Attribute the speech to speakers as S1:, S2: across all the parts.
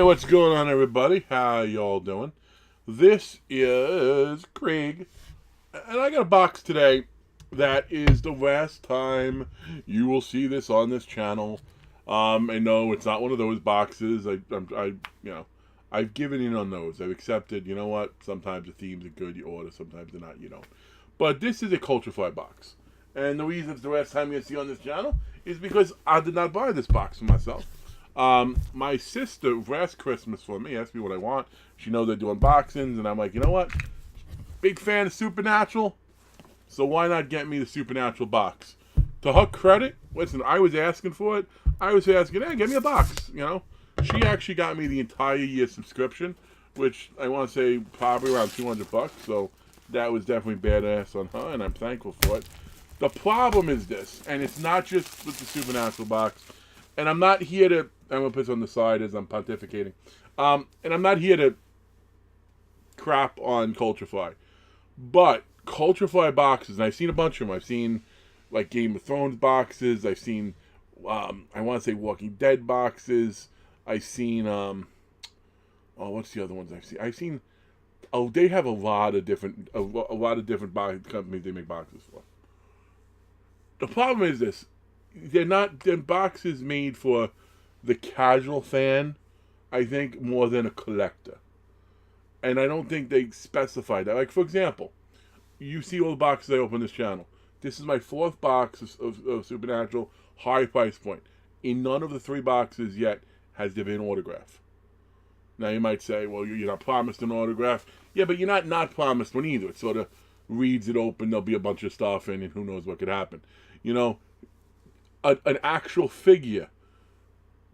S1: what's going on, everybody? How y'all doing? This is Craig, and I got a box today that is the last time you will see this on this channel. I know it's not one of those boxes. I've given in on those. I've accepted. You know what? Sometimes the themes are good, you order. Sometimes they're not, you don't. But this is a Culturefly box, and the reason it's the last time you see on this channel is because I did not buy this box for myself. My sister, last Christmas for me, asked me what I want. She knows I do unboxings, and I'm like, you know what? Big fan of Supernatural, so why not get me the Supernatural box? To her credit, listen, I was asking for it. I was asking, hey, get me a box, you know? She actually got me the entire year subscription, which I want to say probably around $200, so that was definitely badass on her, and I'm thankful for it. The problem is this, and it's not just with the Supernatural box, and I'm not here to, I'm going to put this on the side as I'm pontificating, and I'm not here to crap on Culturefly, but Culturefly boxes, and I've seen a bunch of them. I've seen, like, Game of Thrones boxes. I've seen, I want to say Walking Dead boxes. I've seen, what's the other ones I've seen? I've seen, they have a lot of different box companies they make boxes for. The problem is this. They're boxes made for the casual fan, I think, more than a collector. And I don't think they specify that. Like, for example, you see all the boxes I open this channel. This is my fourth box of Supernatural, high price point. In none of the three boxes yet has there been an autograph. Now, you might say, well, you're not promised an autograph. Yeah, but you're not promised one either. It sort of reads it open, there'll be a bunch of stuff in it, who knows what could happen. You know, an actual figure,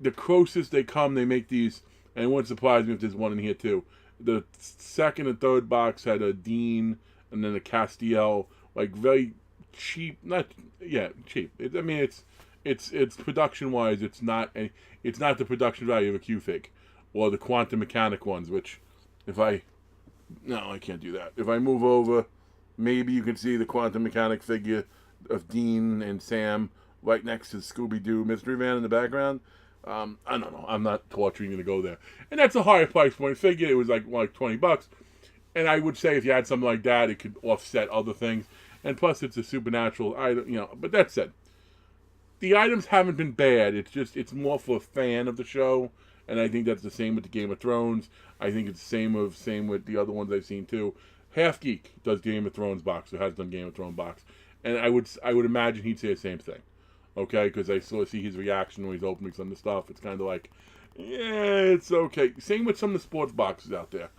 S1: the closest they come, they make these, and it wouldn't surprise me if there's one in here too. The second and third box had a Dean and then a Castiel, like very cheap, cheap. It's production wise, it's not the production value of a Q-Fig or the quantum mechanic ones, which I can't do that. If I move over, maybe you can see the quantum mechanic figure of Dean and Sam right next to Scooby-Doo Mystery Van in the background. I don't know. I'm not torturing you to go there. And that's a higher price point figure. It was like $20. And I would say if you had something like that, it could offset other things. And plus, it's a Supernatural item, you know. But that said, the items haven't been bad. It's more for a fan of the show. And I think that's the same with the Game of Thrones. I think it's the same with the other ones I've seen too. Half Geek does Game of Thrones box, or has done Game of Thrones box. And I would imagine he'd say the same thing. Okay, because I sort of see his reaction when he's opening some of the stuff. It's kind of like, yeah, it's okay. Same with some of the sports boxes out there.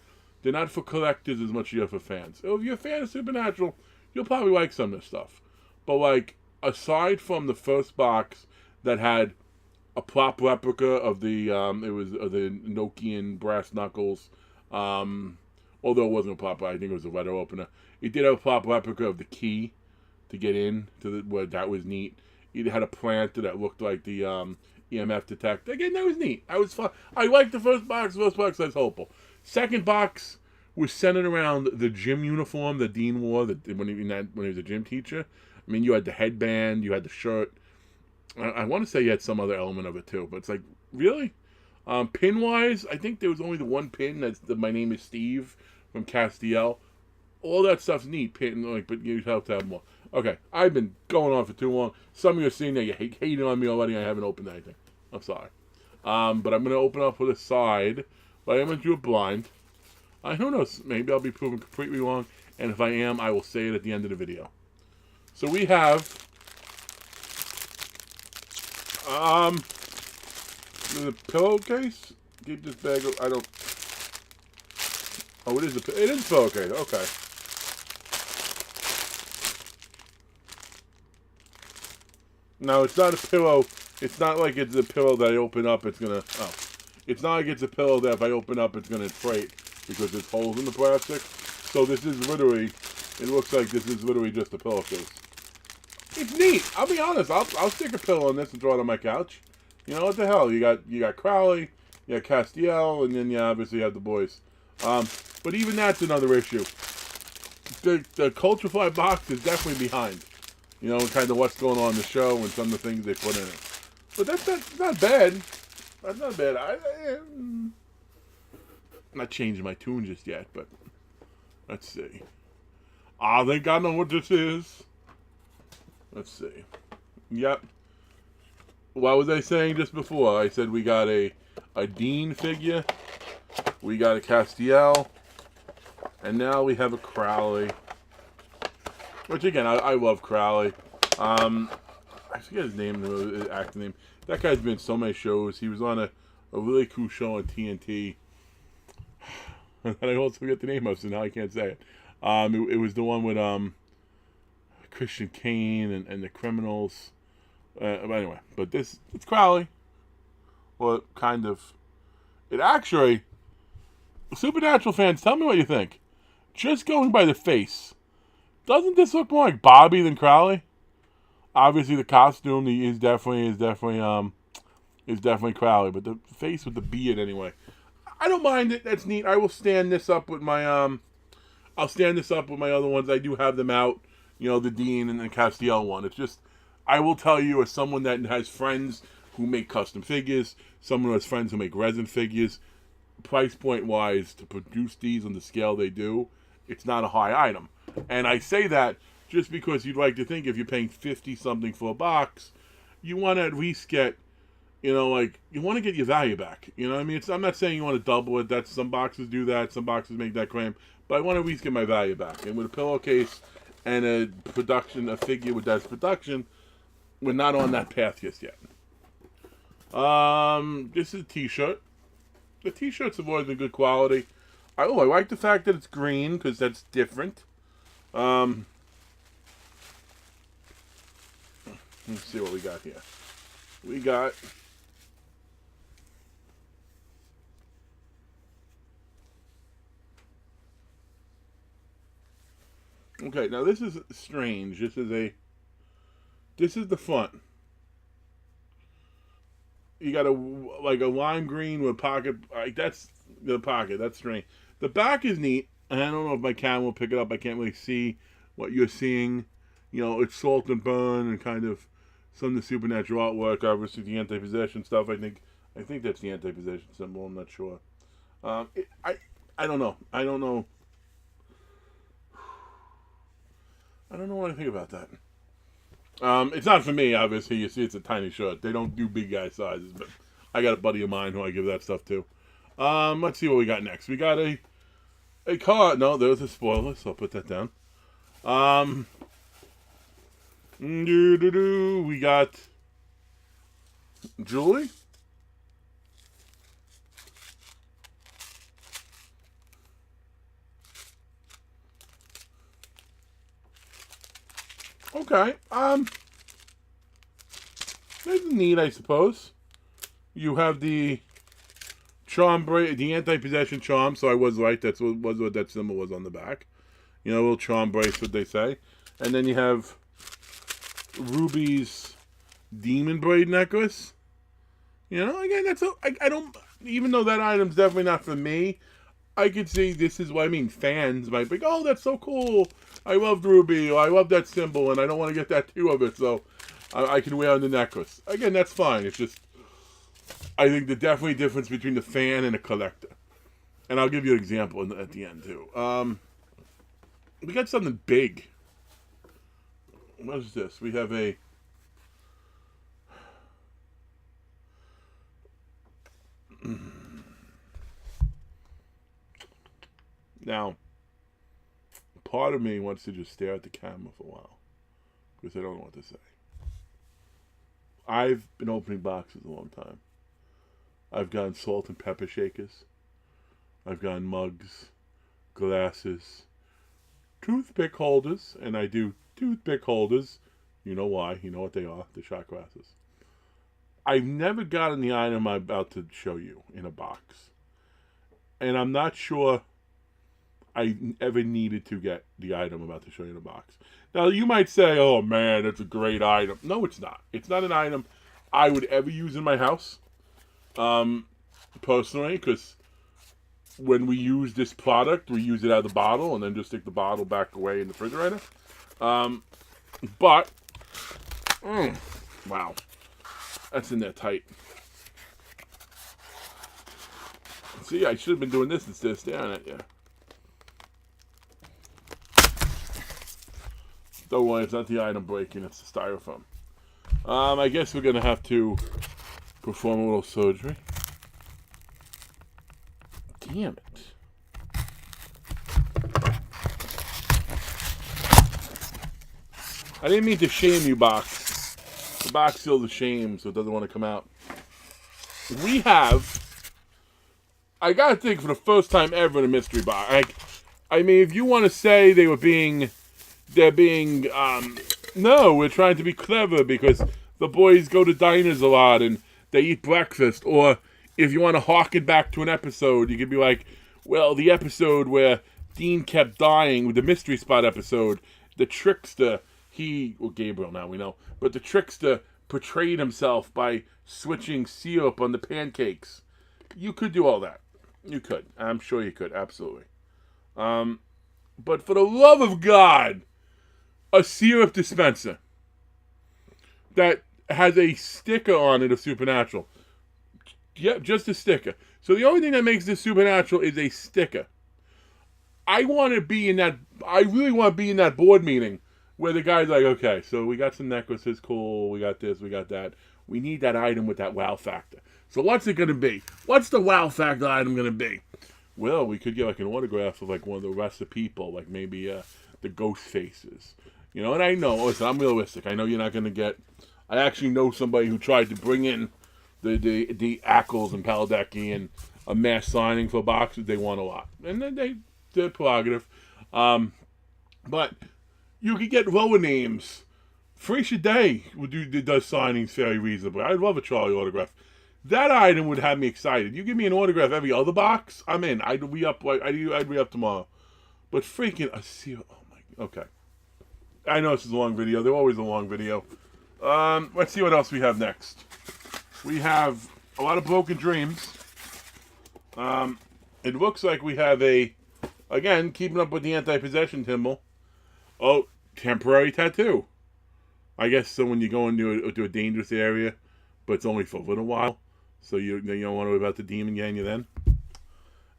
S1: They're not for collectors as much as you're for fans. If you're a fan of Supernatural, you'll probably like some of this stuff. But, like, aside from the first box that had a prop replica of the, it was the Nokian brass knuckles, although it wasn't a prop, I think it was a letter opener. It did have a prop replica of the key to get in, where that was neat. It had a planter that looked like the EMF detector. Again, that was neat. I was fun. I liked the first box. The first box was hopeful. Second box was centered around the gym uniform that Dean wore when he was a gym teacher. I mean, you had the headband, you had the shirt. I want to say you had some other element of it too, but it's like, really? Pin-wise, I think there was only the one pin that's My Name is Steve from Castiel. All that stuff's neat, but you have to have more. Okay, I've been going on for too long. Some of you are seeing that you hating on me already. I haven't opened anything. I'm sorry. But I'm going to open up with a side. But I'm going to do it blind. Who knows? Maybe I'll be proven completely wrong. And if I am, I will say it at the end of the video. So we have the pillowcase. Keep this bag. I don't. Oh, it is a pillowcase. Okay. No, it's not a pillow. It's not like it's a pillow that I open up, it's going to... Oh. It's not like it's a pillow that if I open up, it's going to inflate because there's holes in the plastic. So this is literally... It looks like this is literally just a pillowcase. It's neat. I'll be honest. I'll stick a pillow on this and throw it on my couch. You know, what the hell? You got Crowley, you got Castiel, and then you obviously have the boys. But even that's another issue. The Culturefly box is definitely behind. You know, kind of what's going on in the show and some of the things they put in it. But that's not bad. That's not bad. I'm not changing my tune just yet, but let's see. I think I know what this is. Let's see. Yep. What was I saying just before? I said we got a Dean figure, we got a Castiel, and now we have a Crowley. Which again, I love Crowley. I forget his name, his acting name. That guy's been in so many shows. He was on a really cool show on TNT. And I also forget the name of it, so now I can't say it. It was the one with Christian Kane and the Criminals. But anyway, but it's Crowley. Well, kind of. It actually, Supernatural fans, tell me what you think. Just going by the face, doesn't this look more like Bobby than Crowley? Obviously, the costume is definitely Crowley, but the face with the beard anyway. I don't mind it. That's neat. I will stand this up with my I'll stand this up with my other ones. I do have them out. You know, the Dean and the Castiel one. It's just, I will tell you, as someone that has friends who make custom figures, someone who has friends who make resin figures, price point wise, to produce these on the scale they do, it's not a high item. And I say that just because you'd like to think if you're paying 50 something for a box, you want to at least get, you know, like, you want to get your value back. You know what I mean? I'm not saying you want to double it. That's, some boxes do that. Some boxes make that claim. But I want to at least get my value back. And with a pillowcase and a figure with that production, we're not on that path just yet. This is a t-shirt. The t-shirts have always been good quality. I like the fact that it's green, because that's different. Let's see what we got here. We got... Okay, now this is strange. This is the front. You got a lime green with pocket. Like, that's the pocket. That's strange. The back is neat, and I don't know if my camera will pick it up. I can't really see what you're seeing. You know, it's salt and burn and kind of some of the supernatural artwork. Obviously, the anti-possession stuff. I think that's the anti-possession symbol. I'm not sure. I don't know. I don't know what I think about that. It's not for me, obviously. You see, it's a tiny shirt. They don't do big guy sizes, but I got a buddy of mine who I give that stuff to. Let's see what we got next. We got a card. No, there's a spoiler, so I'll put that down. We got Julie. Okay. That's neat, I suppose. You have the charm the anti-possession charm. So I was right. That's what that symbol was on the back. You know, a little charm bracelet, they say. And then you have Ruby's demon braid necklace. You know, again, I don't. Even though that item's definitely not for me, I could see this is what I mean. Fans might be like, oh, that's so cool. I loved Ruby, or I love that symbol, and I don't want to get that too of it, so I can wear on the necklace. Again, that's fine. It's just, I think the definitely difference between the fan and a collector. And I'll give you an example at the end, too. We got something big. What is this? We have a... Now, part of me wants to just stare at the camera for a while, because I don't know what to say. I've been opening boxes a long time. I've gotten salt and pepper shakers. I've gotten mugs, glasses, toothpick holders, and I do toothpick holders. You know why. You know what they are. The shot glasses. I've never gotten the item I'm about to show you in a box. And I'm not sure I ever needed to get the item I'm about to show you in a box. Now, you might say, oh man, it's a great item. No, it's not. It's not an item I would ever use in my house. Personally, because when we use this product, we use it out of the bottle and then just stick the bottle back away in the refrigerator. But, wow. That's in there tight. See, I should have been doing this instead of staring at you. Don't worry, it's not the item breaking, it's the styrofoam. I guess we're going to have to perform a little surgery. Damn it. I didn't mean to shame you, box. The box feels ashamed, so it doesn't want to come out. We have, I gotta think, for the first time ever in a mystery box. I mean, if you want to say they're being, no, we're trying to be clever because the boys go to diners a lot and they eat breakfast. Or if you want to harken back to an episode, you could be like, well, the episode where Dean kept dying, with the mystery spot episode, the trickster, Gabriel now we know, but the trickster portrayed himself by switching syrup on the pancakes. You could do all that. You could. I'm sure you could, absolutely. But for the love of God, a syrup dispenser that has a sticker on it of Supernatural. Yep, just a sticker. So the only thing that makes this Supernatural is a sticker. I really want to be in that board meeting where the guy's like, okay, so we got some necklaces, cool, we got this, we got that. We need that item with that wow factor. So what's it going to be? What's the wow factor item going to be? Well, we could get like an autograph of like one of the rest of the people, like maybe the ghost faces. You know, and I know, listen, I'm realistic. I know you're not going to get, I actually know somebody who tried to bring in the Ackles and Paladecki and a mass signing for boxes. They want a lot. And then they're prerogative. But you could get lower names. Freisha Day does signings very reasonably. I'd love a Charlie autograph. That item would have me excited. You give me an autograph every other box, I'm in. I'd be up tomorrow. But freaking a seal. Oh my. Okay. I know this is a long video. They're always a long video. Let's see what else we have next. We have a lot of broken dreams. It looks like we have again, keeping up with the anti-possession symbol. Oh, temporary tattoo. I guess so when you go into a dangerous area, but it's only for a little while. So you don't want to worry about the demon getting you then.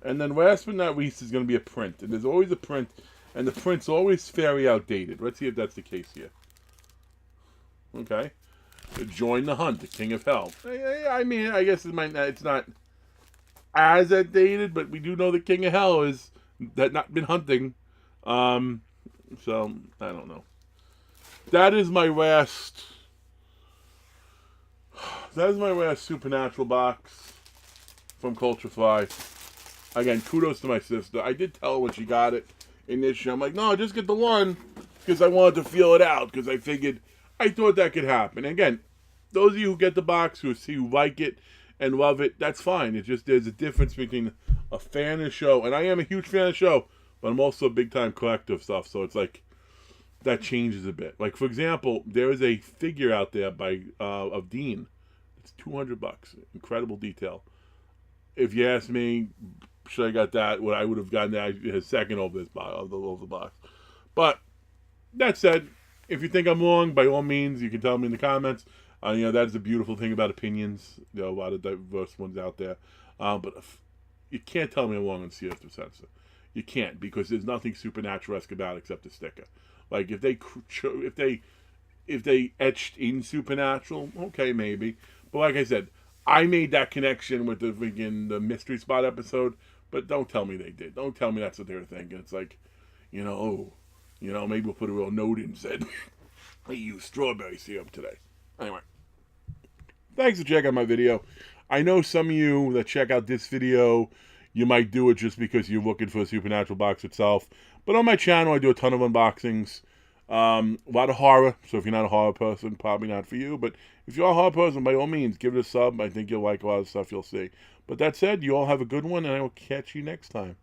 S1: And then last but not least is going to be a print. And there's always a print, and the print's always very outdated. Let's see if that's the case here. Okay. Join the hunt, the King of Hell. I mean, I guess it's not as outdated, but we do know the King of Hell is that not been hunting. So, I don't know. That is my last Supernatural box from Culture Fly. Again, kudos to my sister. I did tell her when she got it in this show. I'm like, no, just get the one because I wanted to feel it out because I thought that could happen. And again, those of you who get the box, who like it and love it, that's fine. It's just there's a difference between a fan of the show, and I am a huge fan of the show, but I'm also a big-time collector of stuff, so it's like that changes a bit. Like, for example, there is a figure out there of Dean. It's $200. Incredible detail. If you ask me, should I got that? I would have gotten that a second over this box, over the box. But that said, if you think I'm wrong, by all means, you can tell me in the comments. That is the beautiful thing about opinions. There are a lot of diverse ones out there. But you can't tell me I'm wrong on CS Sensor. You can't, because there's nothing Supernatural-esque about it except the sticker. Like, if they etched in Supernatural, okay, maybe. But like I said, I made that connection with the Mystery Spot episode, but don't tell me they did. Don't tell me that's what they were thinking. It's like, maybe we'll put a real note in and said, I used strawberry syrup today. Anyway, thanks for checking out my video. I know some of you that check out this video, you might do it just because you're looking for the Supernatural box itself. But on my channel, I do a ton of unboxings. A lot of horror, so if you're not a horror person, probably not for you. But if you're a horror person, by all means, give it a sub. I think you'll like a lot of stuff you'll see. But that said, you all have a good one, and I will catch you next time.